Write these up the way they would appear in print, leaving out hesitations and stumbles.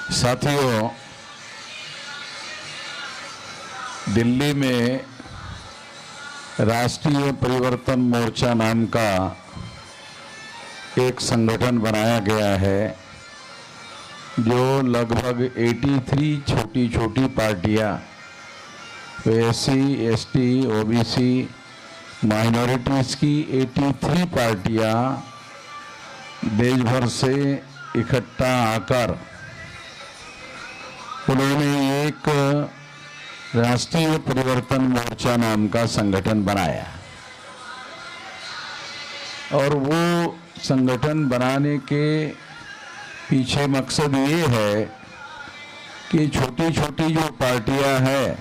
साथियों, दिल्ली में राष्ट्रीय परिवर्तन मोर्चा नाम का एक संगठन बनाया गया है जो लगभग 83 छोटी छोटी पार्टियां, एससी, एसटी, ओबीसी, माइनॉरिटीज़ की 83 पार्टियां देश भर से इकट्ठा आकर उन्होंने एक राष्ट्रीय परिवर्तन मोर्चा नाम का संगठन बनाया। और वो संगठन बनाने के पीछे मकसद ये है कि छोटी छोटी जो पार्टियां हैं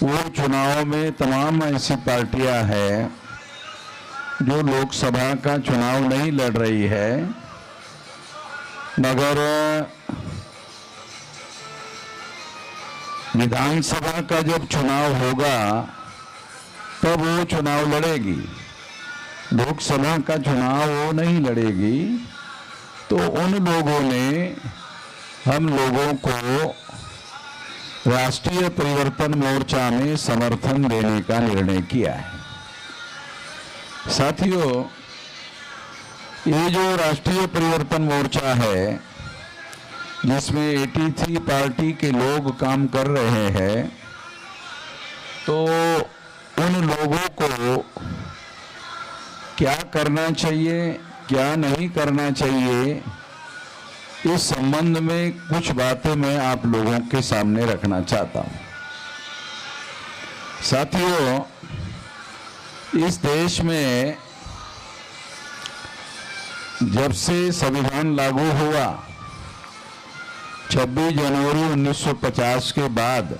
वो चुनाव में तमाम ऐसी पार्टियां हैं जो लोकसभा का चुनाव नहीं लड़ रही है, मगर विधानसभा का जब चुनाव होगा तब वो चुनाव लड़ेगी, लोकसभा का चुनाव वो नहीं लड़ेगी। तो उन लोगों ने हम लोगों को राष्ट्रीय परिवर्तन मोर्चा में समर्थन देने का निर्णय किया है। साथियों, ये जो राष्ट्रीय परिवर्तन मोर्चा है जिसमें 83 पार्टी के लोग काम कर रहे हैं, तो उन लोगों को क्या करना चाहिए, क्या नहीं करना चाहिए, इस संबंध में कुछ बातें मैं आप लोगों के सामने रखना चाहता हूं। साथियों, इस देश में जब से संविधान लागू हुआ 26 जनवरी 1950 के बाद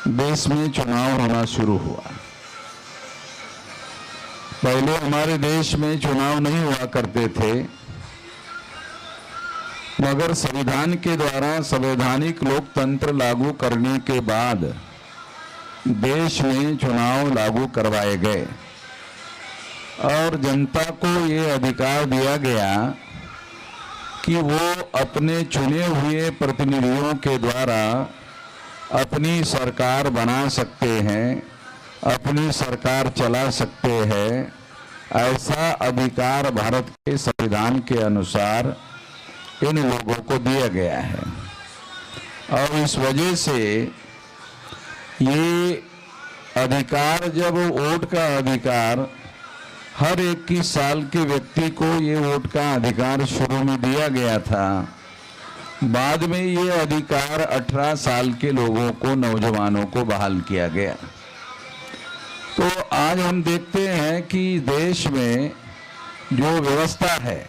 देश में चुनाव होना शुरू हुआ। पहले हमारे देश में चुनाव नहीं हुआ करते थे, मगर संविधान के द्वारा संवैधानिक लोकतंत्र लागू करने के बाद देश में चुनाव लागू करवाए गए और जनता को ये अधिकार दिया गया कि वो अपने चुने हुए प्रतिनिधियों के द्वारा अपनी सरकार बना सकते हैं, अपनी सरकार चला सकते हैं। ऐसा अधिकार भारत के संविधान के अनुसार इन लोगों को दिया गया है। और इस वजह से ये अधिकार, जब वोट का अधिकार हर 21 साल के व्यक्ति को ये वोट का अधिकार शुरू में दिया गया था, बाद में ये अधिकार 18 साल के लोगों को, नौजवानों को बहाल किया गया। तो आज हम देखते हैं कि देश में जो व्यवस्था है,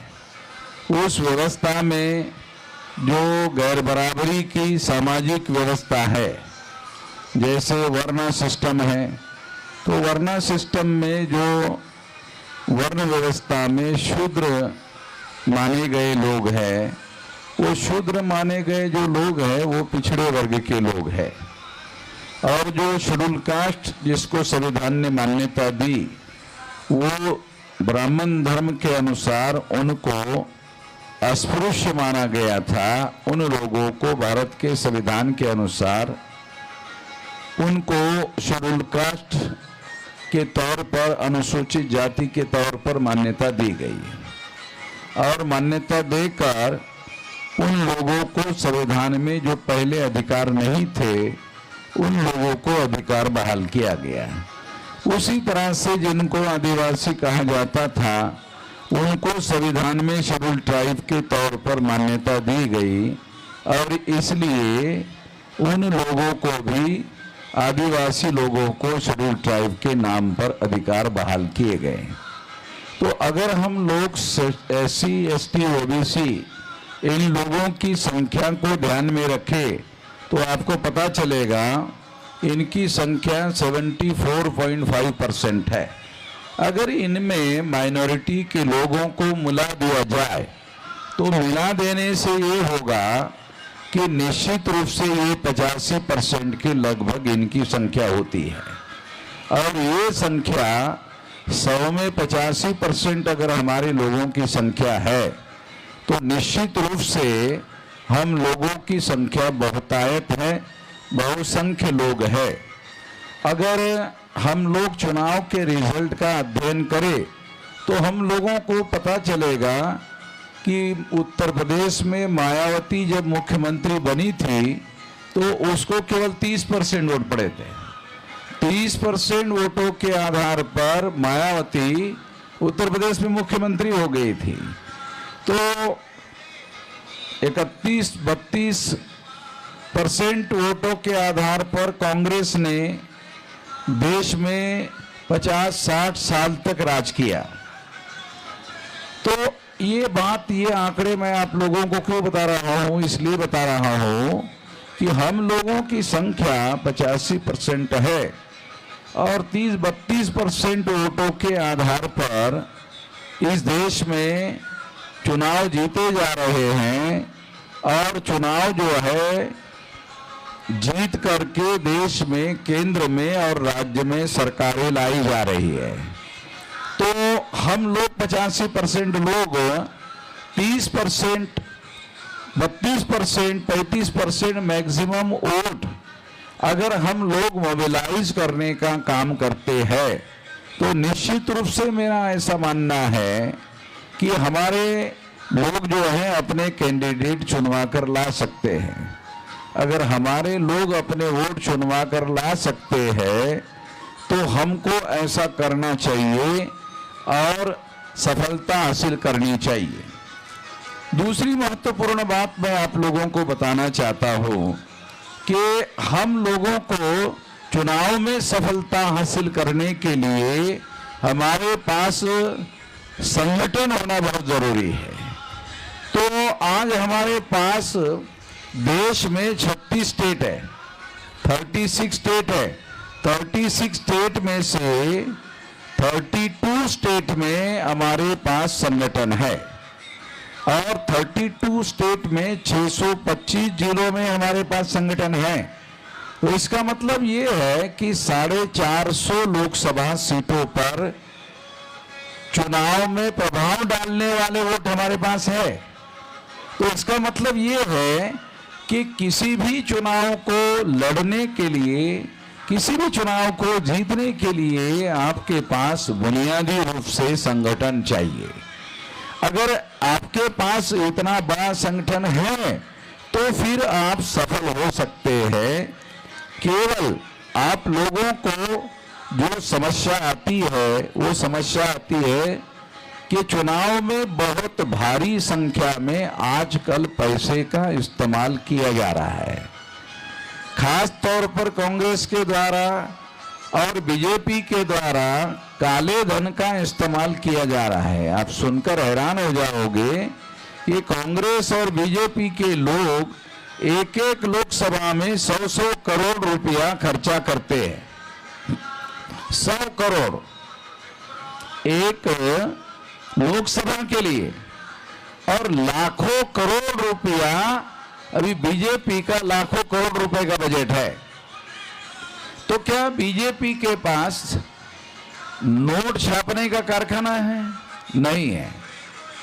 उस व्यवस्था में जो गैर बराबरी की सामाजिक व्यवस्था है, जैसे वर्ण सिस्टम है, तो वर्ण सिस्टम में जो वर्ण व्यवस्था में शूद्र माने गए लोग हैं, वो शूद्र माने गए जो लोग हैं वो पिछड़े वर्ग के लोग हैं। और जो शेड्यूल कास्ट जिसको संविधान ने मान्यता दी, वो ब्राह्मण धर्म के अनुसार उनको अस्पृश्य माना गया था। उन लोगों को भारत के संविधान के अनुसार उनको शेड्यूल कास्ट के तौर पर, अनुसूचित जाति के तौर पर मान्यता दी गई। और मान्यता देकर उन लोगों को संविधान में जो पहले अधिकार नहीं थे, उन लोगों को अधिकार बहाल किया गया। उसी तरह से जिनको आदिवासी कहा जाता था, उनको संविधान में शेड्यूल ट्राइब के तौर पर मान्यता दी गई। और इसलिए उन लोगों को भी, आदिवासी लोगों को शेड्यूल ट्राइब के नाम पर अधिकार बहाल किए गए। तो अगर हम लोग एससी, एसटी, ओबीसी इन लोगों की संख्या को ध्यान में रखें तो आपको पता चलेगा इनकी संख्या 74.5% है। अगर इनमें माइनॉरिटी के लोगों को मिला दिया जाए तो मिला देने से ये होगा कि निश्चित रूप से ये 85% के लगभग इनकी संख्या होती है। और ये संख्या 100 में 85% अगर हमारे लोगों की संख्या है तो निश्चित रूप से हम लोगों की संख्या बहुतायत है, बहुसंख्य लोग है। अगर हम लोग चुनाव के रिजल्ट का अध्ययन करें तो हम लोगों को पता चलेगा कि उत्तर प्रदेश में मायावती जब मुख्यमंत्री बनी थी तो उसको केवल 30% वोट पड़े थे। 30% वोटों के आधार पर मायावती उत्तर प्रदेश में मुख्यमंत्री हो गई थी। तो 31-32% वोटों के आधार पर कांग्रेस ने देश में 50-60 साल तक राज किया। तो ये बात, ये आंकड़े मैं आप लोगों को क्यों बता रहा हूं? इसलिए बता रहा हूं कि हम लोगों की संख्या 85% है और 30-32% वोटों के आधार पर इस देश में चुनाव जीते जा रहे हैं और चुनाव जो है जीत करके देश में केंद्र में और राज्य में सरकारें लाई जा रही है। तो हम लोग 85% लोग 30%, 32%, 35% मैक्सिमम वोट अगर हम लोग मोबिलाइज करने का काम करते हैं तो निश्चित रूप से मेरा ऐसा मानना है कि हमारे लोग जो हैं अपने कैंडिडेट चुनवा कर ला सकते हैं। अगर हमारे लोग अपने वोट चुनवा कर ला सकते हैं तो हमको ऐसा करना चाहिए और सफलता हासिल करनी चाहिए। दूसरी महत्वपूर्ण बात मैं आप लोगों को बताना चाहता हूं कि हम लोगों को चुनाव में सफलता हासिल करने के लिए हमारे पास संगठन होना बहुत जरूरी है। तो आज हमारे पास देश में 36 स्टेट है, 36 स्टेट है। 36 स्टेट में से 32 स्टेट में हमारे पास संगठन है और 32 स्टेट में 625 जिलों में हमारे पास संगठन है। तो इसका मतलब ये है कि 450 लोकसभा सीटों पर चुनाव में प्रभाव डालने वाले वोट हमारे पास है। तो इसका मतलब ये है कि किसी भी चुनाव को लड़ने के लिए, किसी भी चुनाव को जीतने के लिए आपके पास बुनियादी रूप से संगठन चाहिए। अगर आपके पास इतना बड़ा संगठन है तो फिर आप सफल हो सकते हैं। केवल आप लोगों को जो समस्या आती है वो समस्या आती है कि चुनाव में बहुत भारी संख्या में आजकल पैसे का इस्तेमाल किया जा रहा है। खास तौर पर कांग्रेस के द्वारा और बीजेपी के द्वारा काले धन का इस्तेमाल किया जा रहा है। आप सुनकर हैरान हो जाओगे कि कांग्रेस और बीजेपी के लोग एक एक लोकसभा में 100-100 करोड़ रुपया खर्चा करते हैं। 100 करोड़ एक लोकसभा के लिए और लाखों करोड़ रुपया, अभी बीजेपी का लाखों करोड़ रुपए का बजट है। तो क्या बीजेपी के पास नोट छापने का कारखाना है? नहीं है।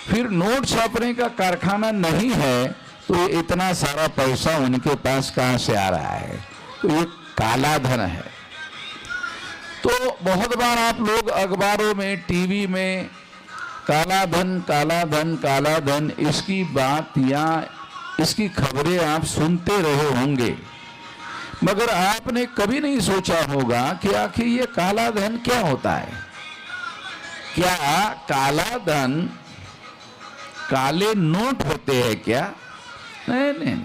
फिर नोट छापने का कारखाना नहीं है तो इतना सारा पैसा उनके पास कहां से आ रहा है? तो ये काला धन है। तो बहुत बार आप लोग अखबारों में, टीवी में काला धन, काला धन, काला धन, इसकी बात या इसकी खबरें आप सुनते रहे होंगे, मगर आपने कभी नहीं सोचा होगा कि आखिर ये काला धन क्या होता है। क्या काला धन काले नोट होते हैं क्या? नहीं नहीं,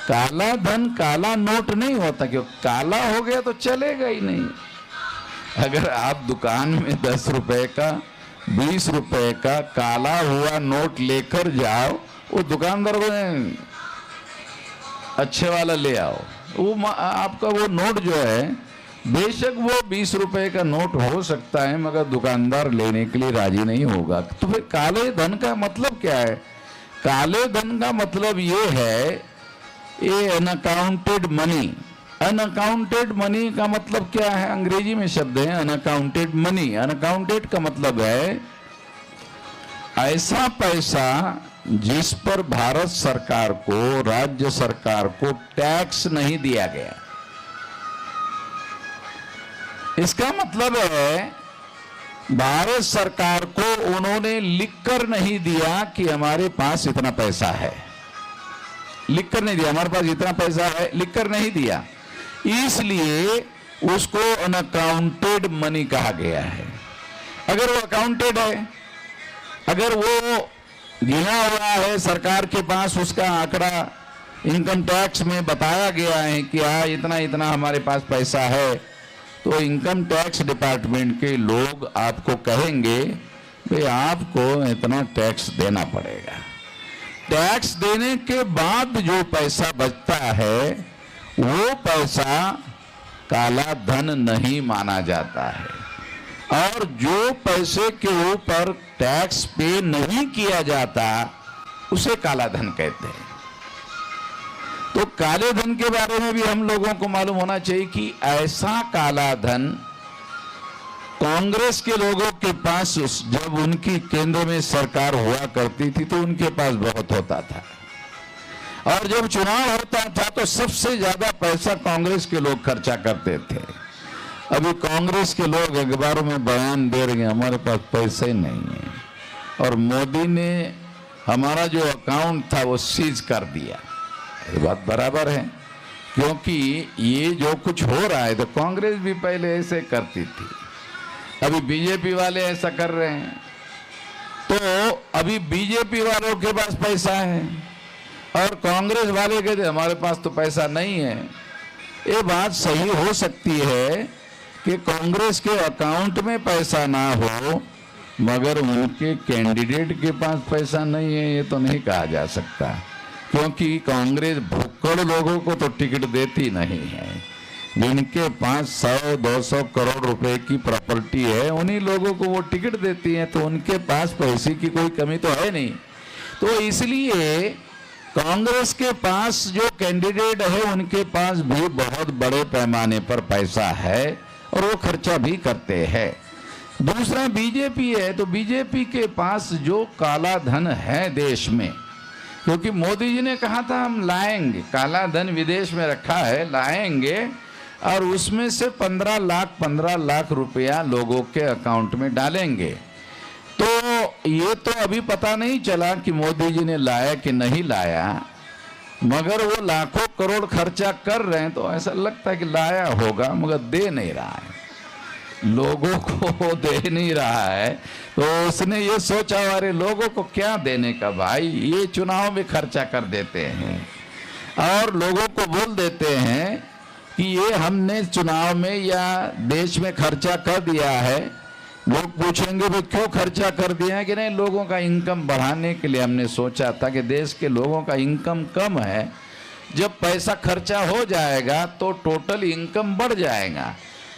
काला धन काला नोट नहीं होता। क्यों? काला हो गया तो चलेगा ही नहीं। अगर आप दुकान में 10 रुपए का, 20 रुपए का काला हुआ नोट लेकर जाओ, वो दुकानदार बोले अच्छे वाला ले आओ, वो आपका वो नोट जो है, बेशक वो 20 रुपए का नोट हो सकता है मगर दुकानदार लेने के लिए राजी नहीं होगा। तो फिर काले धन का मतलब क्या है? काले धन का मतलब ये है, ये अनअकाउंटेड मनी। अनअकाउंटेड मनी का मतलब क्या है? अंग्रेजी में शब्द है अनअकाउंटेड मनी। अनअकाउंटेड का मतलब है ऐसा पैसा जिस पर भारत सरकार को, राज्य सरकार को टैक्स नहीं दिया गया। इसका मतलब है भारत सरकार को उन्होंने लिखकर नहीं दिया कि हमारे पास इतना पैसा है, लिखकर नहीं दिया, हमारे पास इतना पैसा है, लिखकर नहीं दिया, इसलिए उसको अनअकाउंटेड मनी कहा गया है। अगर वो अकाउंटेड है, अगर वो गिना हुआ है सरकार के पास, उसका आंकड़ा इनकम टैक्स में बताया गया है कि हाँ इतना इतना हमारे पास पैसा है, तो इनकम टैक्स डिपार्टमेंट के लोग आपको कहेंगे भाई आपको इतना टैक्स देना पड़ेगा। टैक्स देने के बाद जो पैसा बचता है वो पैसा काला धन नहीं माना जाता है, और जो पैसे के ऊपर टैक्स पे नहीं किया जाता उसे काला धन कहते हैं। तो काले धन के बारे में भी हम लोगों को मालूम होना चाहिए कि ऐसा काला धन कांग्रेस के लोगों के पास, जब उनकी केंद्र में सरकार हुआ करती थी तो उनके पास बहुत होता था, और जब चुनाव होता था तो सबसे ज्यादा पैसा कांग्रेस के लोग खर्चा करते थे। अभी कांग्रेस के लोग अखबारों में बयान दे रहे हैं हमारे पास पैसे ही नहीं है, और मोदी ने हमारा जो अकाउंट था वो सीज कर दिया। ये बात बराबर है, क्योंकि ये जो कुछ हो रहा है तो कांग्रेस भी पहले ऐसे करती थी, अभी बीजेपी वाले ऐसा कर रहे हैं, तो अभी बीजेपी वालों के पास पैसा है और कांग्रेस वाले कहते हमारे पास तो पैसा नहीं है। ये बात सही हो सकती है कि कांग्रेस के अकाउंट में पैसा ना हो मगर उनके कैंडिडेट के पास पैसा नहीं है, ये तो नहीं कहा जा सकता, क्योंकि कांग्रेस भुक्कड़ लोगों को तो टिकट देती नहीं है। जिनके पास 100-200 करोड़ रुपए की प्रॉपर्टी है उन्हीं लोगों को वो टिकट देती है, तो उनके पास पैसे की कोई कमी तो है नहीं। तो इसलिए कांग्रेस के पास जो कैंडिडेट है उनके पास भी बहुत बड़े पैमाने पर पैसा है और वो खर्चा भी करते हैं। दूसरा बीजेपी है, तो बीजेपी के पास जो काला धन है देश में, क्योंकि मोदी जी ने कहा था हम लाएंगे, काला धन विदेश में रखा है लाएंगे, और उसमें से 15 लाख रुपया लोगों के अकाउंट में डालेंगे। तो ये तो अभी पता नहीं चला कि मोदी जी ने लाया कि नहीं लाया, मगर वो लाखों करोड़ खर्चा कर रहे हैं, तो ऐसा लगता है कि लाया होगा मगर दे नहीं रहा है, लोगों को दे नहीं रहा है। तो उसने ये सोचा अरे लोगों को क्या देने का भाई, ये चुनाव में खर्चा कर देते हैं और लोगों को बोल देते हैं कि ये हमने चुनाव में या देश में खर्चा कर दिया है। लोग पूछेंगे भाई क्यों खर्चा कर दिया है, कि नहीं लोगों का इनकम बढ़ाने के लिए हमने सोचा था कि देश के लोगों का इनकम कम है, जब पैसा खर्चा हो जाएगा तो टोटल इनकम बढ़ जाएगा,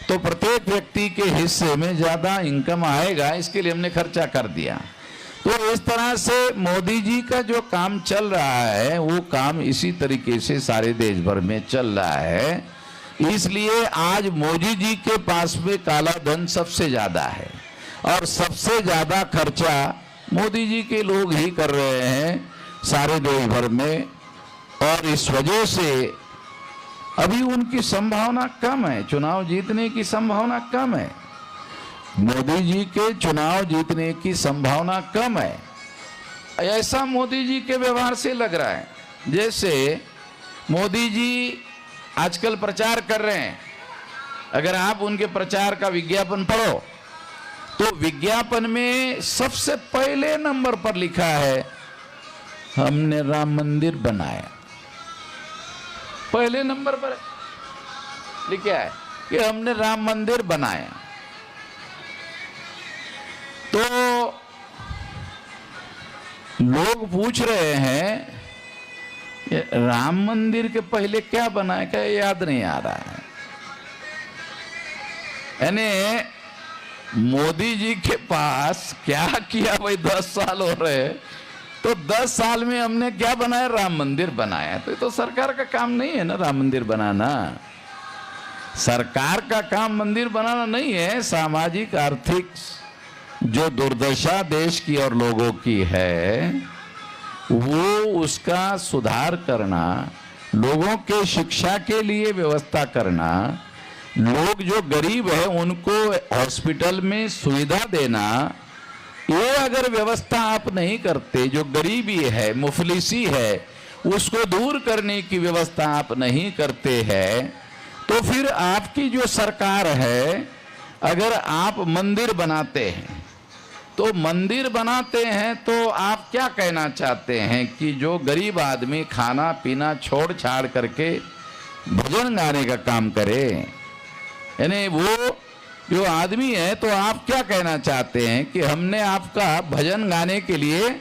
तो प्रत्येक व्यक्ति के हिस्से में ज्यादा इनकम आएगा, इसके लिए हमने खर्चा कर दिया। तो इस तरह से मोदी जी का जो काम चल रहा है वो काम इसी तरीके से सारे देश भर में चल रहा है। इसलिए आज मोदी जी के पास में काला धन सबसे ज्यादा है और सबसे ज्यादा खर्चा मोदी जी के लोग ही कर रहे हैं सारे देश भर में, और इस वजह से अभी उनकी संभावना कम है, चुनाव जीतने की संभावना कम है। मोदी जी के चुनाव जीतने की संभावना कम है, ऐसा मोदी जी के व्यवहार से लग रहा है। जैसे मोदी जी आजकल प्रचार कर रहे हैं, अगर आप उनके प्रचार का विज्ञापन पढ़ो तो विज्ञापन में सबसे पहले नंबर पर लिखा है हमने राम मंदिर बनाया, पहले नंबर पर लिखा है कि हमने राम मंदिर बनाया। तो लोग पूछ रहे हैं राम मंदिर के पहले क्या बनाया, क्या याद नहीं आ रहा है। यानी मोदी जी के पास क्या किया भाई, 10 साल हो रहे, तो 10 साल में हमने क्या बनाया, राम मंदिर बनाया। तो ये तो सरकार का काम नहीं है ना राम मंदिर बनाना, सरकार का काम मंदिर बनाना नहीं है। सामाजिक आर्थिक जो दुर्दशा देश की और लोगों की है वो उसका सुधार करना, लोगों के शिक्षा के लिए व्यवस्था करना, लोग जो गरीब है उनको हॉस्पिटल में सुविधा देना, ये अगर व्यवस्था आप नहीं करते, जो गरीबी है, मुफलिसी है, उसको दूर करने की व्यवस्था आप नहीं करते हैं, तो फिर आपकी जो सरकार है, अगर आप मंदिर बनाते हैं तो आप क्या कहना चाहते हैं कि जो गरीब आदमी खाना पीना छोड़ छाड़ करके भजन गाने का काम करे, यानी वो जो आदमी है, तो आप क्या कहना चाहते हैं कि हमने आपका भजन गाने के लिए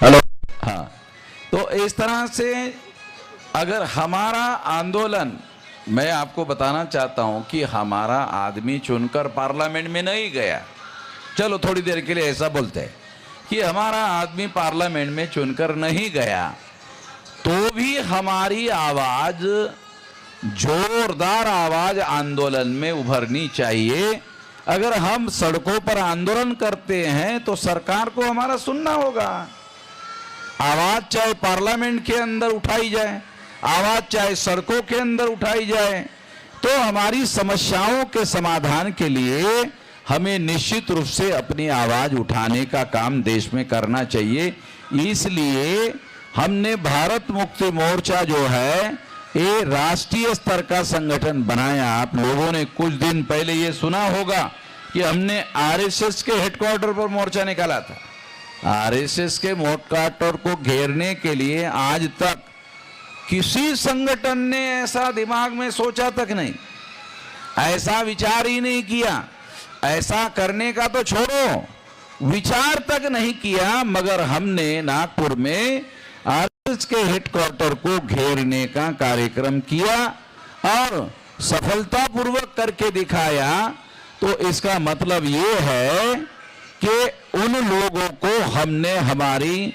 हेलो, हाँ, तो इस तरह से अगर हमारा आंदोलन, मैं आपको बताना चाहता हूं कि हमारा आदमी चुनकर पार्लियामेंट में नहीं गया, चलो थोड़ी देर के लिए ऐसा बोलते हैं कि हमारा आदमी पार्लियामेंट में चुनकर नहीं गया, तो भी हमारी आवाज, जोरदार आवाज आंदोलन में उभरनी चाहिए। अगर हम सड़कों पर आंदोलन करते हैं तो सरकार को हमारा सुनना होगा। आवाज चाहे पार्लियामेंट के अंदर उठाई जाए, आवाज चाहे सड़कों के अंदर उठाई जाए, तो हमारी समस्याओं के समाधान के लिए हमें निश्चित रूप से अपनी आवाज उठाने का काम देश में करना चाहिए। इसलिए हमने भारत मुक्ति मोर्चा जो है, ये राष्ट्रीय स्तर का संगठन बनाया। आप लोगों ने कुछ दिन पहले ये सुना होगा कि हमने आरएसएस के हेडक्वार्टर पर मोर्चा निकाला था। आरएसएस के हेडक्वार्टर को घेरने के लिए आज तक किसी संगठन ने ऐसा दिमाग में सोचा तक नहीं, ऐसा विचार ही नहीं किया। ऐसा करने का तो छोड़ो, विचार तक नहीं किया, मगर हमने नागपुर में आरएसएस के हेडक्वार्टर को घेरने का कार्यक्रम किया और सफलतापूर्वक करके दिखाया। तो इसका मतलब ये है कि उन लोगों को हमने हमारी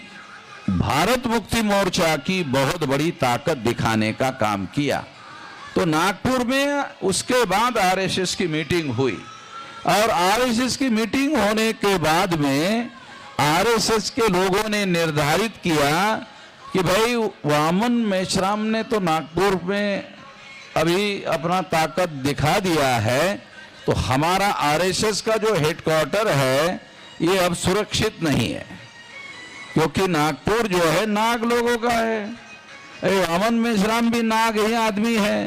भारत मुक्ति मोर्चा की बहुत बड़ी ताकत दिखाने का काम किया। तो नागपुर में उसके बाद आरएसएस की मीटिंग हुई और आरएसएस की मीटिंग होने के बाद में आरएसएस के लोगों ने निर्धारित किया कि भाई वामन मेश्राम ने तो नागपुर में अभी अपना ताकत दिखा दिया है, तो हमारा आरएसएस का जो हेडक्वार्टर है ये अब सुरक्षित नहीं है, क्योंकि नागपुर जो है नाग लोगों का है, वामन मेश्राम भी नाग ही आदमी है।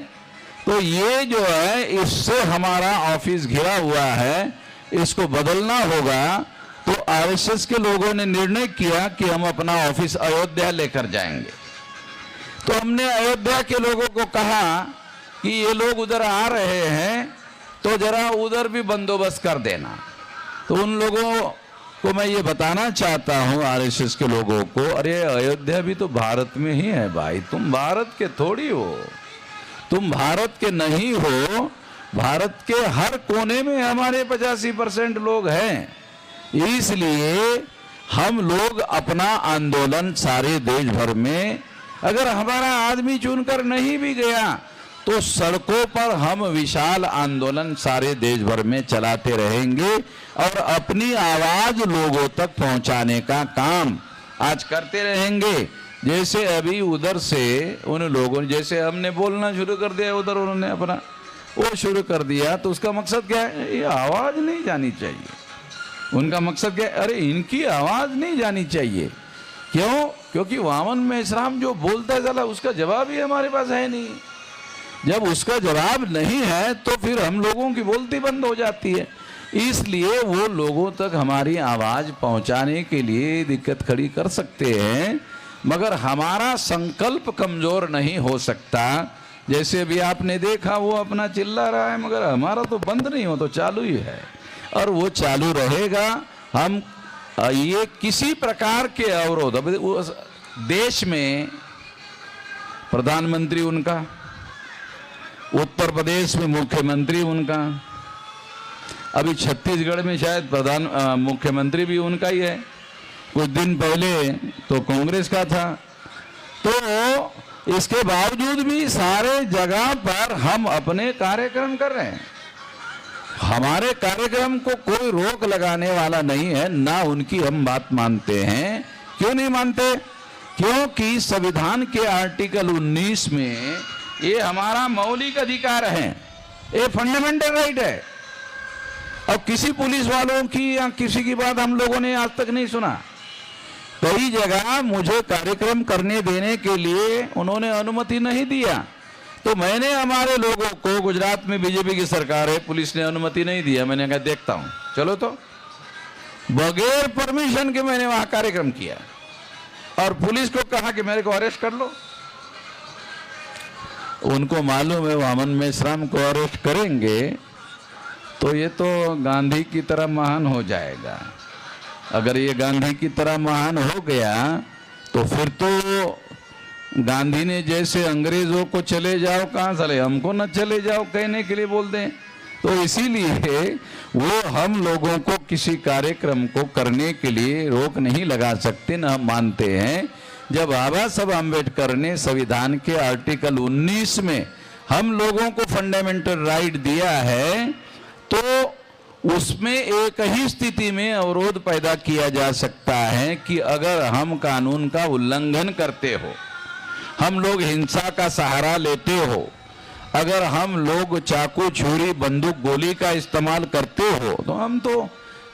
तो ये जो है, इससे हमारा ऑफिस घिरा हुआ है, इसको बदलना होगा। तो आरएसएस के लोगों ने निर्णय किया कि हम अपना ऑफिस अयोध्या लेकर जाएंगे। तो हमने अयोध्या के लोगों को कहा कि ये लोग उधर आ रहे हैं तो जरा उधर भी बंदोबस्त कर देना। तो उन लोगों को मैं ये बताना चाहता हूँ, आरएसएस के लोगों को, अरे अयोध्या भी तो भारत में ही है भाई, तुम भारत के थोड़ी हो, तुम भारत के नहीं हो। भारत के हर कोने में हमारे 85% लोग हैं। इसलिए हम लोग अपना आंदोलन सारे देश भर में, अगर हमारा आदमी चुनकर नहीं भी गया तो सड़कों पर हम विशाल आंदोलन सारे देश भर में चलाते रहेंगे और अपनी आवाज लोगों तक पहुंचाने का काम आज करते रहेंगे। जैसे अभी उधर से उन लोगों, जैसे हमने बोलना शुरू कर दिया, उधर उन्होंने अपना वो शुरू कर दिया, तो उसका मकसद क्या है? ये आवाज नहीं जानी चाहिए। उनका मकसद क्या है? अरे इनकी आवाज नहीं जानी चाहिए। क्यों? क्योंकि वामन मेश्राम जो बोलता है साला, उसका जवाब ही हमारे पास है नहीं। जब उसका जवाब नहीं है तो फिर हम लोगों की बोलती बंद हो जाती है। इसलिए वो लोगों तक हमारी आवाज पहुंचाने के लिए दिक्कत खड़ी कर सकते हैं, मगर हमारा संकल्प कमजोर नहीं हो सकता। जैसे अभी आपने देखा वो अपना चिल्ला रहा है, मगर हमारा तो बंद नहीं हो, तो चालू ही है और वो चालू रहेगा। हम ये किसी प्रकार के अवरोध, देश में प्रधानमंत्री उनका, उत्तर प्रदेश में मुख्यमंत्री उनका, अभी छत्तीसगढ़ में शायद मुख्यमंत्री भी उनका ही है, कुछ दिन पहले तो कांग्रेस का था। तो इसके बावजूद भी सारे जगह पर हम अपने कार्यक्रम कर रहे हैं। हमारे कार्यक्रम को कोई रोक लगाने वाला नहीं है, ना उनकी हम बात मानते हैं। क्यों नहीं मानते? क्योंकि संविधान के आर्टिकल 19 में ये हमारा मौलिक अधिकार है, ये फंडामेंटल राइट है। अब किसी पुलिस वालों की या किसी की बात हम लोगों ने आज तक नहीं सुना। कई जगह मुझे कार्यक्रम करने देने के लिए उन्होंने अनुमति नहीं दिया, तो मैंने हमारे लोगों को, गुजरात में बीजेपी की सरकार है, पुलिस ने अनुमति नहीं दिया, मैंने कहा देखता हूं, चलो, तो बगैर परमिशन के मैंने वहां कार्यक्रम किया और पुलिस को कहा कि मेरे को अरेस्ट कर लो। उनको मालूम है वामन मेश्राम को अरेस्ट करेंगे तो ये तो गांधी की तरह महान हो जाएगा। अगर ये गांधी की तरह महान हो गया तो फिर तो गांधी ने जैसे अंग्रेजों को चले जाओ, कहाँ चले, हमको न चले जाओ कहने के लिए बोल दें। तो इसीलिए वो हम लोगों को किसी कार्यक्रम को करने के लिए रोक नहीं लगा सकते, न हम मानते हैं। जब बाबा साहब अम्बेडकर ने संविधान के आर्टिकल 19 में हम लोगों को फंडामेंटल राइट दिया है, तो उसमें एक ही स्थिति में अवरोध पैदा किया जा सकता है कि अगर हम कानून का उल्लंघन करते हो, हम लोग हिंसा का सहारा लेते हो, अगर हम लोग चाकू छुरी बंदूक गोली का इस्तेमाल करते हो, तो हम तो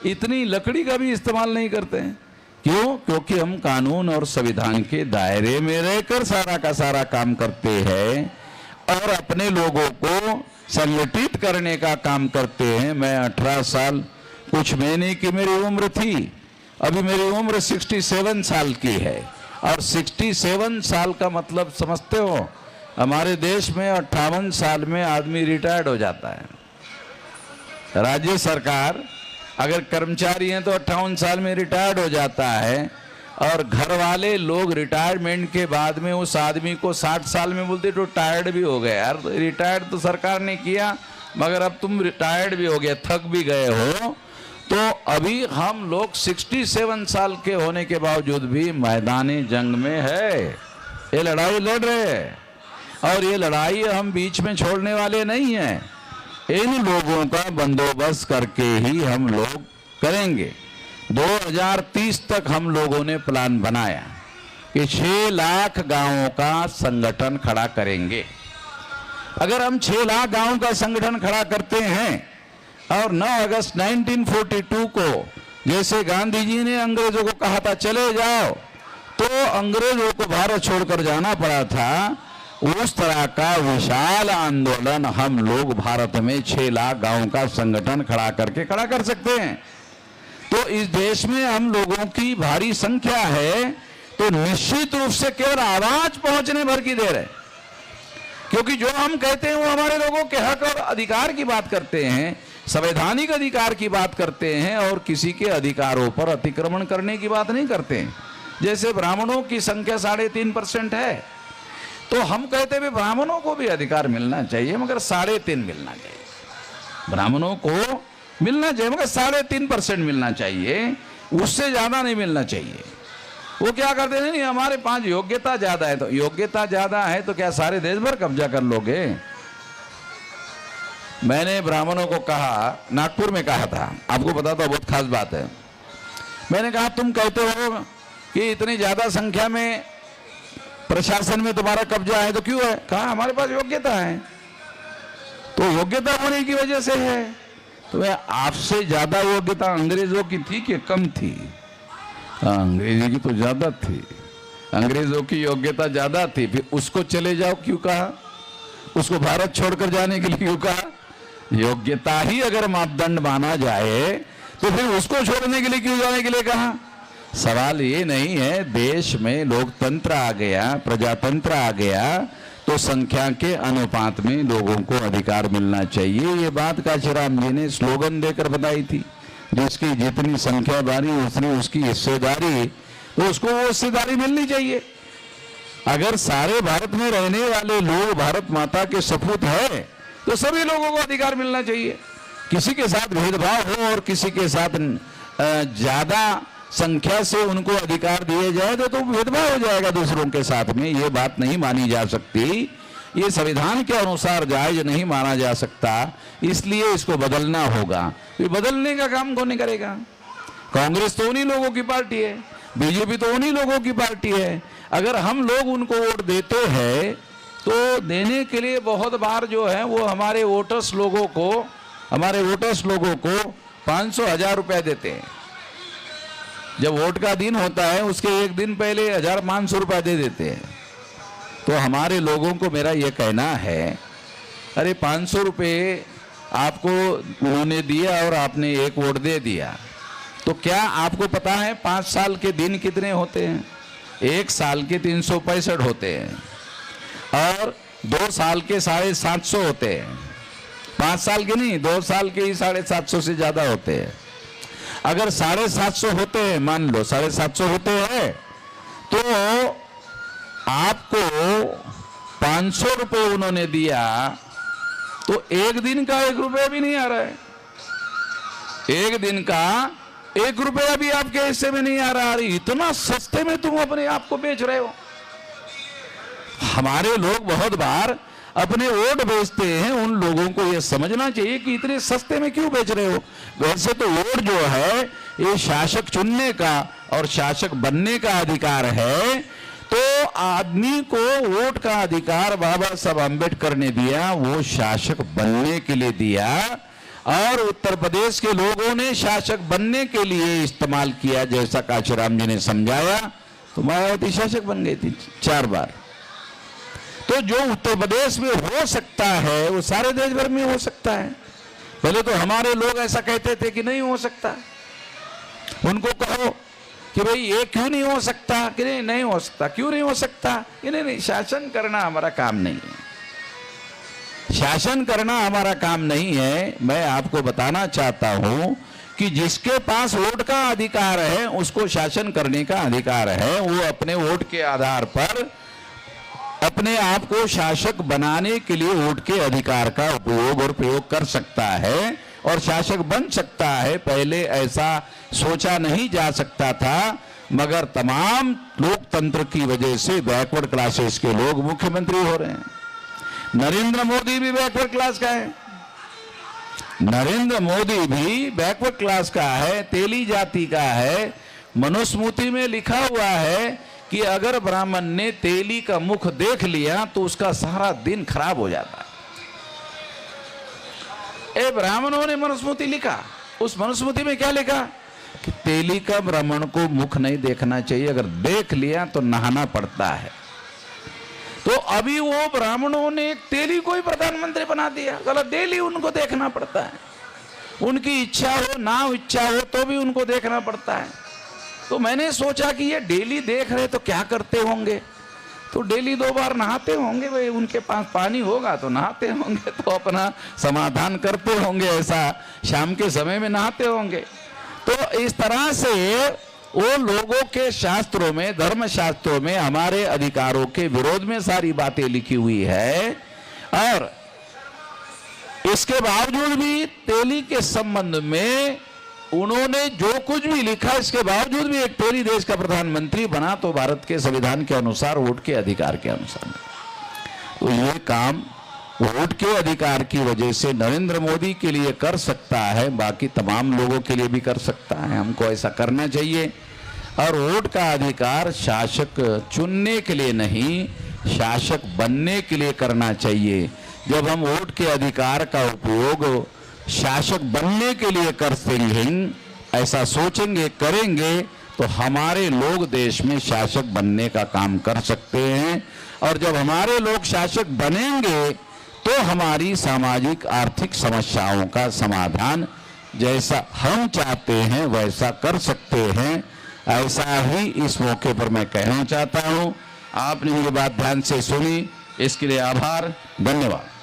इतनी लकड़ी का भी इस्तेमाल नहीं करते हैं। क्यों? क्योंकि हम कानून और संविधान के दायरे में रहकर सारा का सारा काम करते हैं और अपने लोगों को संगठित करने का काम करते हैं। मैं 18 साल कुछ महीने की मेरी उम्र थी, अभी मेरी उम्र 67 साल की है। और 67 साल का मतलब समझते हो, हमारे देश में 58 साल में आदमी रिटायर्ड हो जाता है। राज्य सरकार अगर कर्मचारी हैं तो 58 साल में रिटायर्ड हो जाता है, और घर वाले लोग रिटायरमेंट के बाद में उस आदमी को 60 साल में बोलते तो टायर्ड भी हो गए यार, रिटायर्ड तो सरकार ने किया मगर अब तुम रिटायर्ड भी हो गए, थक भी गए हो। तो अभी हम लोग 67 साल के होने के बावजूद भी मैदानी जंग में है, ये लड़ाई लड़ रहे हैं और ये लड़ाई हम बीच में छोड़ने वाले नहीं हैं। इन लोगों का बंदोबस्त करके ही हम लोग करेंगे। 2030 तक हम लोगों ने प्लान बनाया कि 6 लाख गांवों का संगठन खड़ा करेंगे। अगर हम 6 लाख गांवों का संगठन खड़ा करते हैं और 9 अगस्त 1942 को जैसे गांधी जी ने अंग्रेजों को कहा था चले जाओ, तो अंग्रेजों को भारत छोड़कर जाना पड़ा था, उस तरह का विशाल आंदोलन हम लोग भारत में 6 लाख गांवों का संगठन खड़ा कर सकते हैं। तो इस देश में हम लोगों की भारी संख्या है, तो निश्चित रूप से केवल आवाज पहुंचने भर की देर है, क्योंकि जो हम कहते हैं वो हमारे लोगों के हक और अधिकार की बात करते हैं, संवैधानिक अधिकार की बात करते हैं और किसी के अधिकारों पर अतिक्रमण करने की बात नहीं करते हैं। जैसे ब्राह्मणों की संख्या 3.5% है, तो हम कहते हैं ब्राह्मणों को भी अधिकार मिलना चाहिए मगर 3.5 मिलना चाहिए, ब्राह्मणों को मिलना चाहिए मगर 3.5% मिलना चाहिए, उससे ज्यादा नहीं मिलना चाहिए। वो क्या करते हैं, नहीं हमारे 5 योग्यता ज्यादा है, तो योग्यता ज्यादा है तो क्या सारे देश भर कब्जा कर लोगे? मैंने ब्राह्मणों को कहा, नागपुर में कहा था, आपको पता था, बहुत खास बात है। मैंने कहा तुम कहते हो कि इतनी ज्यादा संख्या में प्रशासन में तुम्हारा कब्जा है, तो क्यों है? कहा हमारे पास योग्यता है, तो योग्यता होने की वजह से है। तो आपसे ज्यादा योग्यता अंग्रेजों की थी कि कम थी? अंग्रेजी की तो ज्यादा थी, अंग्रेजों की योग्यता ज्यादा थी, फिर उसको चले जाओ क्यों कहा? उसको भारत छोड़कर जाने के लिए क्यों कहा? योग्यता ही अगर मापदंड माना जाए तो फिर उसको छोड़ने के लिए क्यों जाने के लिए कहा? सवाल ये नहीं है, देश में लोकतंत्र आ गया, प्रजातंत्र आ गया, तो संख्या के अनुपात में लोगों को अधिकार मिलना चाहिए। ये बात कांशीराम जी ने स्लोगन देकर बताई थी, जिसकी जितनी संख्या बारी उतनी उसकी हिस्सेदारी, तो उसको वो हिस्सेदारी मिलनी चाहिए। अगर सारे भारत में रहने वाले लोग भारत माता के सपूत है तो सभी लोगों को अधिकार मिलना चाहिए। किसी के साथ भेदभाव हो और किसी के साथ ज्यादा संख्या से उनको अधिकार दिए जाए तो भेदभाव हो जाएगा दूसरों के साथ में। ये बात नहीं मानी जा सकती, ये संविधान के अनुसार जायज नहीं माना जा सकता, इसलिए इसको बदलना होगा। ये बदलने का काम कौन करेगा? कांग्रेस तो उन्हीं लोगों की पार्टी है, बीजेपी तो उन्हीं लोगों की पार्टी है। अगर हम लोग उनको वोट देते हैं तो देने के लिए बहुत बार जो है वो हमारे वोटर्स लोगों को 500-1000 रुपए देते हैं। जब वोट का दिन होता है उसके एक दिन पहले 1500 रुपए दे देते हैं। तो हमारे लोगों को मेरा ये कहना है, अरे 500 रुपए आपको उन्होंने दिया और आपने एक वोट दे दिया, तो क्या आपको पता है 5 साल के दिन कितने होते हैं? 1 साल के 365 होते हैं और 2 साल के 750 होते हैं। 5 साल के नहीं, 2 साल के ही 750 से ज्यादा होते हैं। अगर 750 होते हैं, मान लो 750 होते हैं, तो आपको 500 रुपए उन्होंने दिया, तो एक दिन का 1 रुपया भी नहीं आ रहा है। एक दिन का 1 रुपया भी आपके हिस्से में नहीं आ रहा। इतना सस्ते में तुम अपने आप को बेच रहे हो। हमारे लोग बहुत बार अपने वोट बेचते हैं, उन लोगों को यह समझना चाहिए कि इतने सस्ते में क्यों बेच रहे हो। वैसे तो वोट जो है ये शासक चुनने का और शासक बनने का अधिकार है। तो आदमी को वोट का अधिकार बाबा साहब अम्बेडकर ने दिया, वो शासक बनने के लिए दिया, और उत्तर प्रदेश के लोगों ने शासक बनने के लिए इस्तेमाल किया। जैसा कांशीराम जी ने समझाया, तो मायावती शासक बन गई थी 4 बार। तो जो उत्तर प्रदेश में हो सकता है वो सारे देश भर में हो सकता है। पहले तो हमारे लोग ऐसा कहते थे कि नहीं हो सकता। उनको कहो कि भाई ये क्यों नहीं हो सकता, कि नहीं हो सकता, क्यों नहीं हो सकता, कि नहीं, शासन करना हमारा काम नहीं है। शासन करना हमारा काम नहीं है। मैं आपको बताना चाहता हूं कि जिसके पास वोट का अधिकार है उसको शासन करने का अधिकार है। वो अपने वोट के आधार पर अपने आप को शासक बनाने के लिए वोट के अधिकार का उपयोग और प्रयोग कर सकता है और शासक बन सकता है। पहले ऐसा सोचा नहीं जा सकता था, मगर तमाम लोकतंत्र की वजह से बैकवर्ड क्लासेस के लोग मुख्यमंत्री हो रहे हैं। नरेंद्र मोदी भी बैकवर्ड क्लास का है, नरेंद्र मोदी भी बैकवर्ड क्लास का है, तेली जाति का है। मनुस्मृति में लिखा हुआ है कि अगर ब्राह्मण ने तेली का मुख देख लिया तो उसका सारा दिन खराब हो जाता है। ए ब्राह्मणों ने मनुस्मृति लिखा, उस मनुस्मृति में क्या लिखा कि तेली का ब्राह्मण को मुख नहीं देखना चाहिए, अगर देख लिया तो नहाना पड़ता है। तो अभी वो ब्राह्मणों ने एक तेली को ही प्रधानमंत्री बना दिया। गलत, डेली उनको देखना पड़ता है, उनकी इच्छा हो ना इच्छा हो तो भी उनको देखना पड़ता है। तो मैंने सोचा कि ये डेली देख रहे तो क्या करते होंगे, तो डेली 2 बार नहाते होंगे भाई, उनके पास पानी होगा तो नहाते होंगे, तो अपना समाधान करते होंगे, ऐसा शाम के समय में नहाते होंगे। तो इस तरह से वो लोगों के शास्त्रों में, धर्म शास्त्रों में हमारे अधिकारों के विरोध में सारी बातें लिखी हुई है। और इसके बावजूद भी तेली के संबंध में उन्होंने जो कुछ भी लिखा, इसके बावजूद भी एक तेली देश का प्रधानमंत्री बना, तो भारत के संविधान के अनुसार, वोट के अधिकार के अनुसार। तो ये काम वोट के अधिकार की वजह से नरेंद्र मोदी के लिए कर सकता है, बाकी तमाम लोगों के लिए भी कर सकता है। हमको ऐसा करना चाहिए। और वोट का अधिकार शासक चुनने के लिए नहीं, शासक बनने के लिए करना चाहिए। जब हम वोट के अधिकार का उपयोग शासक बनने के लिए करते हैं, ऐसा सोचेंगे, करेंगे, तो हमारे लोग देश में शासक बनने का काम कर सकते हैं। और जब हमारे लोग शासक बनेंगे तो हमारी सामाजिक आर्थिक समस्याओं का समाधान जैसा हम चाहते हैं वैसा कर सकते हैं। ऐसा ही इस मौके पर मैं कहना चाहता हूं। आपने ये बात ध्यान से सुनी, इसके लिए आभार, धन्यवाद।